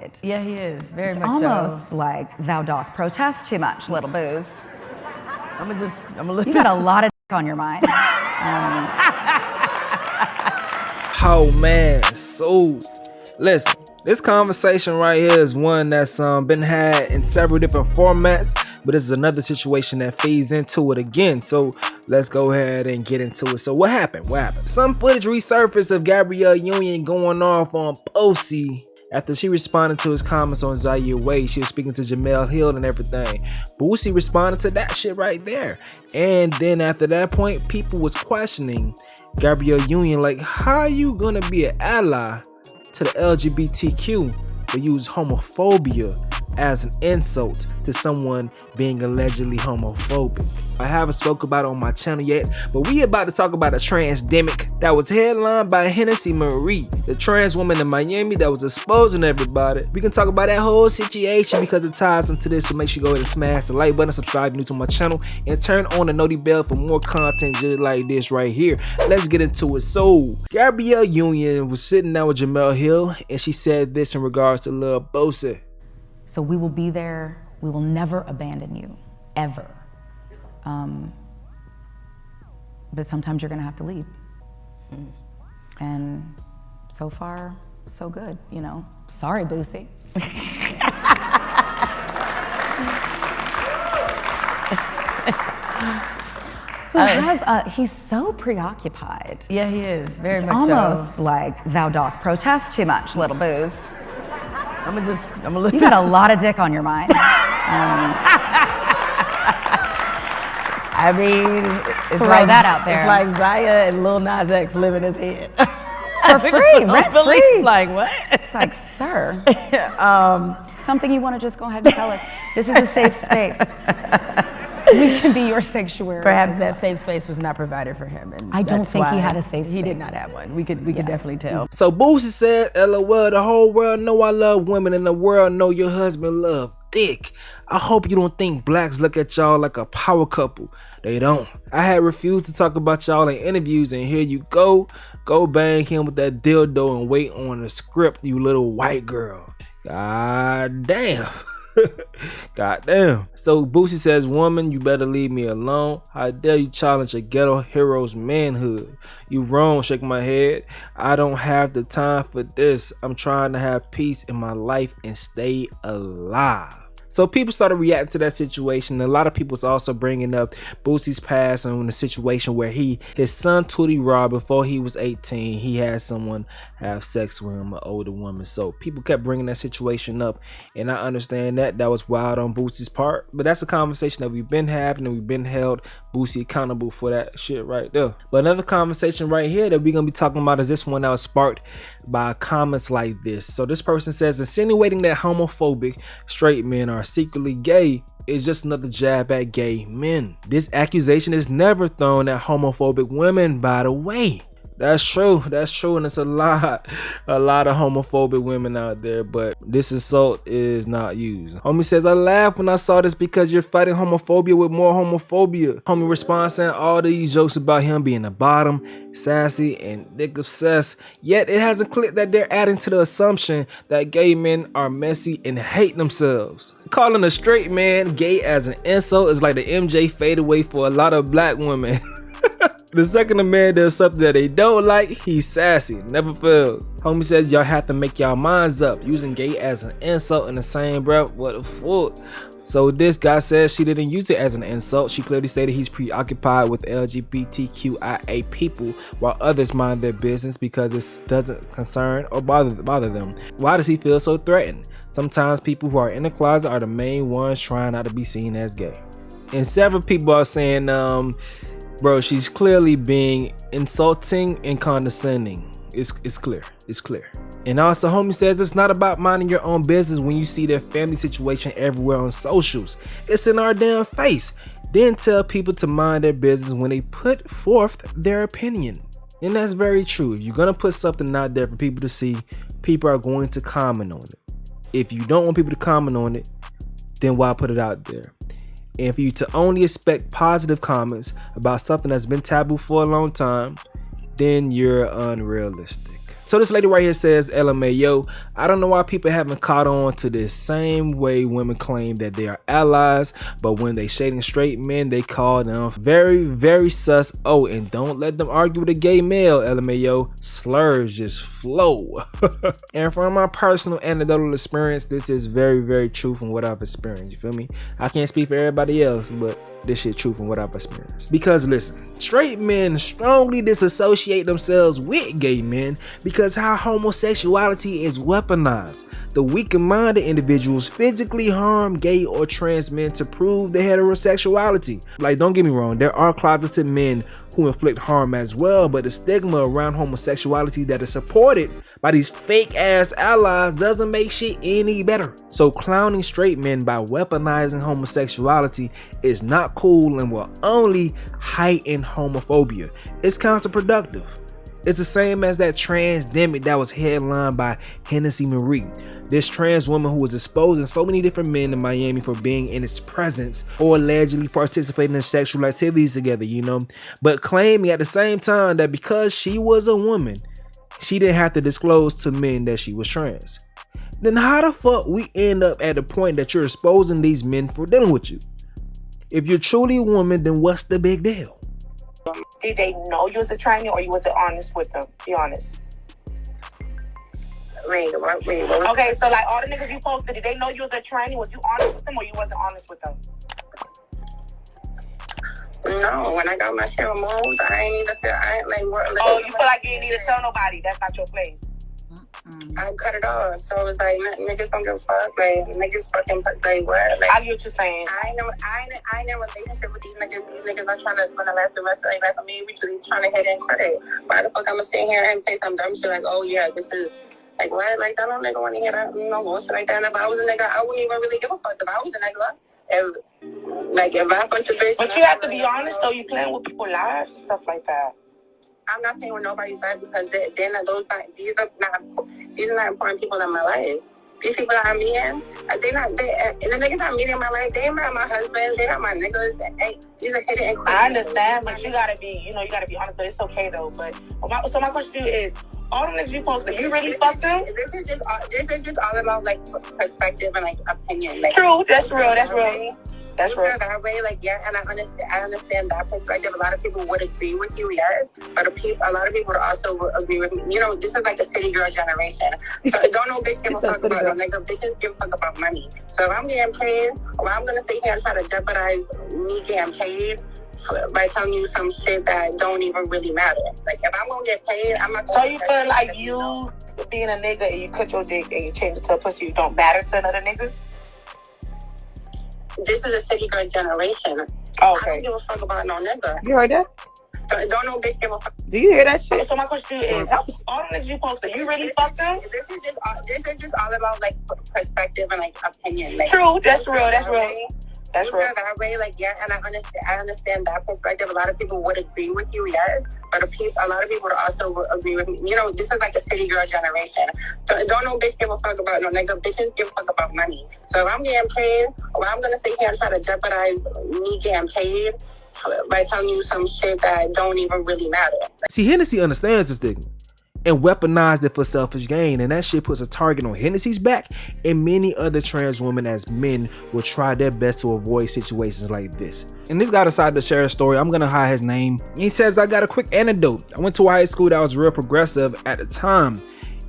preoccupied. Yeah, he is, very much Almost so. like thou doth protest too much, little Booze. I'm gonna look. You got a lot of on your mind. Oh man, so listen, this conversation right here is one that's been had in several different formats, but this is another situation that feeds into it again. So let's go ahead and get into it. So what happened? Some footage resurfaced of Gabrielle Union going off on Boosie after she responded to his comments on Zaire Way. She was speaking to Jamel Hill and everything. Boosie responded to that shit right there. And then after that point, people was questioning Gabrielle Union, like, how you gonna be an ally to the LGBTQ but use homophobia as an insult to someone being allegedly homophobic? I haven't spoke about it on my channel yet, but we about to talk about a transdemic that was headlined by Hennessy Marie, the trans woman in Miami that was exposing everybody. We can talk about that whole situation because it ties into this, so make sure you go ahead and smash the like button, subscribe if you're new to my channel, and turn on the noti bell for more content just like this right here. Let's get into it. So Gabrielle Union was sitting down with Jamel Hill, and she said this in regards to Lil Boosie. So we will be there. We will never abandon you, ever. But sometimes you're gonna have to leave. And so far, so good, you know. Sorry, Boosie. He's so preoccupied. Yeah, he is, very It's much so. almost like thou doth protest too much, little Booze. I'm gonna look. You got a lot of dick on your mind. I mean, it's Throw like that out there. It's like Zaya and Lil Nas X live in his head. For free, rent free. Like what? It's like, sir, something you want to just go ahead and tell us. This is a safe space. We can be your sanctuary. Perhaps that safe space was not provided for him, and I don't that's think he why had a safe He did space. not have one. We could definitely tell. So Boosie said, LOL, the whole world know I love women and the world know your husband love dick. I hope you don't think blacks look at y'all like a power couple. They don't. I had refused to talk about y'all in interviews, and here you go. Go bang him with that dildo and wait on the script, you little white girl. God damn. God damn. So Boosie says, woman, you better leave me alone. How dare you challenge a ghetto hero's manhood? You wrong, shake my head. I don't have the time for this. I'm trying to have peace in my life and stay alive. So people started reacting to that situation. A lot of people was also bringing up Boosie's past and the situation where his son Tootie Rob, before he was 18, he had someone have sex with him, an older woman. So people kept bringing that situation up, and I understand that was wild on Boosie's part, but that's a conversation that we've been having, and we've been held Boosie accountable for that shit right there. But another conversation right here that we're gonna be talking about is this one that was sparked by comments like this. So this person says, insinuating that homophobic straight men are secretly gay is just another jab at gay men. This accusation is never thrown at homophobic women, by the way. That's true, and it's a lot of homophobic women out there, but this insult is not used. Homie says, I laughed when I saw this because you're fighting homophobia with more homophobia. Homie responds saying all these jokes about him being a bottom, sassy, and dick obsessed, yet it hasn't clicked that they're adding to the assumption that gay men are messy and hate themselves. Calling a straight man gay as an insult is like the MJ fadeaway for a lot of black women. The second a man does something that they don't like, he's sassy, never fails. Homie says y'all have to make y'all minds up. Using gay as an insult in the same breath, what the fuck? So this guy says she didn't use it as an insult. She clearly stated he's preoccupied with LGBTQIA people while others mind their business because it doesn't concern or bother them. Why does he feel so threatened? Sometimes people who are in the closet are the main ones trying not to be seen as gay. And several people are saying, bro, she's clearly being insulting and condescending. It's clear. And also, homie says it's not about minding your own business when you see their family situation everywhere on socials. It's in our damn face. Then tell people to mind their business when they put forth their opinion. And that's very true. If you're gonna put something out there for people to see, people are going to comment on it. If you don't want people to comment on it, then why put it out there? And for you to only expect positive comments about something that's been taboo for a long time, then you're unrealistic. So this lady right here says, LMAO, I don't know why people haven't caught on to this same way women claim that they are allies, but when they shading straight men, they call them very, very sus. Oh, and don't let them argue with a gay male, LMAO. Slurs just flow. And from my personal anecdotal experience, this is very, very true from what I've experienced. You feel me? I can't speak for everybody else, but this shit true from what I've experienced. Because listen, straight men strongly disassociate themselves with gay men because how homosexuality is weaponized. The weak-minded individuals physically harm gay or trans men to prove their heterosexuality. Like, don't get me wrong, there are closeted men who inflict harm as well, but the stigma around homosexuality that is supported by these fake ass allies doesn't make shit any better. So clowning straight men by weaponizing homosexuality is not cool and will only heighten homophobia. It's counterproductive. It's the same as that transdemic that was headlined by Hennessy Marie. This trans woman who was exposing so many different men in Miami for being in its presence or allegedly participating in sexual activities together, you know, but claiming at the same time that because she was a woman, she didn't have to disclose to men that she was trans. Then how the fuck we end up at the point that you're exposing these men for dealing with you? If you're truly a woman, then what's the big deal? Did they know you was a tranny, or you wasn't honest with them? Be honest. Wait, what? Okay, so like all the niggas you posted, did they know you was a tranny? Was you honest with them, or you wasn't honest with them? No, when I got my shit removed, I ain't even feel, Oh, you feel like you didn't need to tell nobody? That's not your place. I cut it off, so it was like, niggas don't give a fuck, like, niggas fucking, like, what? Like, I get what you're saying. I ain't in a relationship with these niggas. These niggas are trying to spend the rest of their life with me. We just trying to hit and cut it. Why the fuck I'ma sit here and say some dumb shit like, oh yeah, this is, like, what? Like, I don't nigga want to hear that, no bullshit like that. And if I was a nigga, I wouldn't even really give a fuck. If I was a nigga, if I fucked a bitch. But you have to be honest, though. You playing with people's lives and stuff like that. I'm not playing with nobody's life because they're not these are not important people in my life. These people that I'm meeting, the niggas I'm meeting in my life, they not my husband, they not my niggas. These are hidden. I understand, but you gotta be honest. But it's okay though. But so my question to you is, all the niggas you posted, you really fucked them? This is just all about like perspective and like opinion. Like, true, that's real. That's real. That's right. That way, like, yeah, and I understand that perspective. A lot of people would agree with you, yes, but a lot of people would also agree with me. You know, this is like a city girl generation. So don't no bitch give a fuck about no nigga. Bitches give a fuck about money. So if I'm getting paid, or I'm gonna sit here and try to jeopardize me getting paid by telling you some shit that don't even really matter. Like, if I'm gonna get paid, I'm not. So you feel like you being a nigga and you cut your dick and you change it to a pussy, you don't matter to another nigga? This is a city girl generation. Oh, okay. I don't give a fuck about no nigga. You heard that? Don't no bitch give a fuck. Do you hear that shit? So my question is, all the niggas you posted, you really fucked them? This is just all about like perspective and like opinion. Like, true, that's real. That's real. That's real. That way, like, yeah, and I understand that perspective. A lot of people would agree with you, yes, but a lot of people would also agree with me. You know, this is like a city girl generation. So don't no bitch give a fuck about no nigga. Bitches give a fuck about money. So if I'm getting paid, or I'm gonna sit here and try to jeopardize me getting paid by telling you some shit that don't even really matter. See, Hennessy understands this stigma and weaponized it for selfish gain, and that shit puts a target on Hennessy's back and many other trans women, as men will try their best to avoid situations like this. And this guy decided to share a story. I'm gonna hide his name. He says, I got a quick anecdote. I went to a high school that was real progressive at the time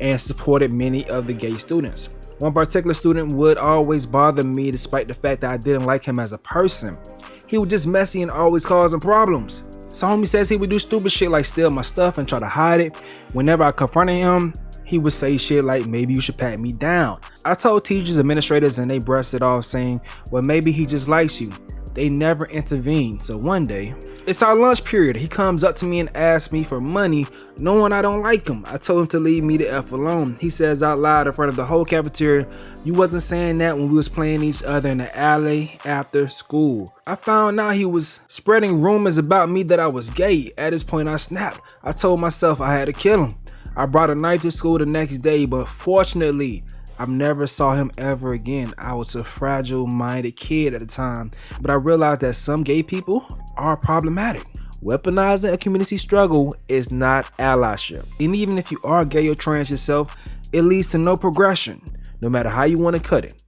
and supported many of the gay students. One particular student would always bother me despite the fact that I didn't like him as a person. He was just messy and always causing problems. So homie says he would do stupid shit like steal my stuff and try to hide it. Whenever I confronted him, he would say shit like, maybe you should pat me down. I told teachers, administrators, and they brushed it off saying, well, maybe he just likes you. They never intervened. So one day, it's our lunch period. He comes up to me and asks me for money, knowing I don't like him. I told him to leave me the F alone. He says out loud in front of the whole cafeteria, you wasn't saying that when we was playing each other in the alley after school. I found out he was spreading rumors about me that I was gay. At this point, I snapped. I told myself I had to kill him. I brought a knife to school the next day, but fortunately, I never saw him ever again. I was a fragile-minded kid at the time, but I realized that some gay people are problematic. Weaponizing a community struggle is not allyship. And even if you are gay or trans yourself, it leads to no progression, no matter how you want to cut it.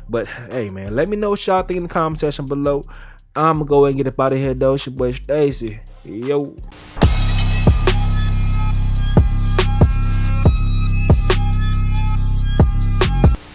But hey man, let me know what y'all think in the comment section below. I'm gonna go and get up out of here though. It's your boy Stacy. Yo.